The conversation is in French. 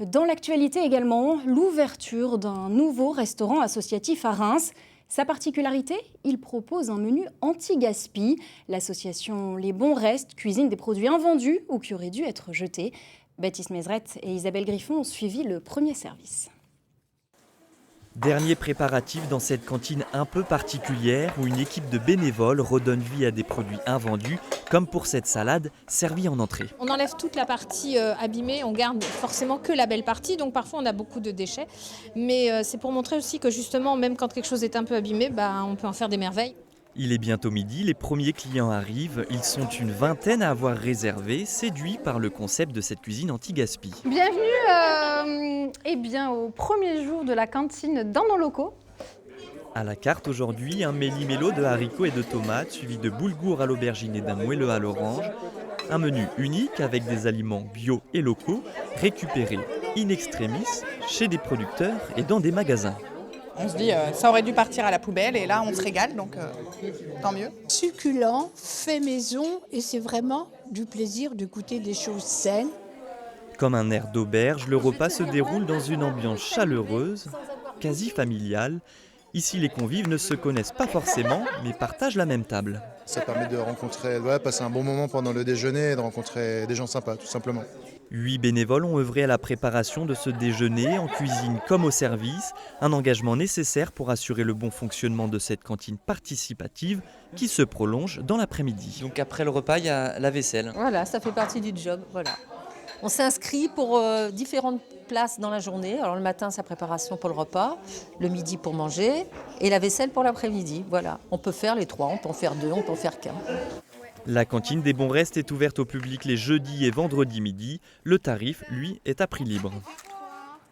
Dans l'actualité également, l'ouverture d'un nouveau restaurant associatif à Reims. Sa particularité, il propose un menu anti-gaspi. L'association Les Bons Restes cuisine des produits invendus ou qui auraient dû être jetés. Baptiste Mézrette et Isabelle Griffon ont suivi le premier service. Dernier préparatif dans cette cantine un peu particulière où une équipe de bénévoles redonne vie à des produits invendus, comme pour cette salade servie en entrée. On enlève toute la partie abîmée, on garde forcément que la belle partie, donc parfois on a beaucoup de déchets. Mais c'est pour montrer aussi que justement, même quand quelque chose est un peu abîmé, on peut en faire des merveilles. Il est bientôt midi, les premiers clients arrivent. Ils sont une vingtaine à avoir réservé, séduits par le concept de cette cuisine anti-gaspi. Bienvenue au premier jour de la cantine dans nos locaux. À la carte aujourd'hui, un méli-mélo de haricots et de tomates, suivi de boulgour à l'aubergine et d'un moelleux à l'orange. Un menu unique avec des aliments bio et locaux, récupérés in extremis chez des producteurs et dans des magasins. On se dit ça aurait dû partir à la poubelle et là on se régale, donc tant mieux. Succulent, fait maison et c'est vraiment du plaisir de goûter des choses saines. Comme un air d'auberge, le repas se déroule dans une ambiance chaleureuse, quasi familiale. Ici, les convives ne se connaissent pas forcément, mais partagent la même table. Ça permet de rencontrer, passer un bon moment pendant le déjeuner et de rencontrer des gens sympas, tout simplement. 8 bénévoles ont œuvré à la préparation de ce déjeuner, en cuisine comme au service. Un engagement nécessaire pour assurer le bon fonctionnement de cette cantine participative qui se prolonge dans l'après-midi. Donc après le repas, il y a la vaisselle. Voilà, ça fait partie du job. Voilà. On s'inscrit pour différentes places dans la journée. Alors le matin, sa préparation pour le repas, le midi pour manger et la vaisselle pour l'après-midi. Voilà, on peut faire les trois, on peut en faire deux, on peut en faire qu'un. La cantine des Bons Restes est ouverte au public les jeudis et vendredis midi. Le tarif, lui, est à prix libre.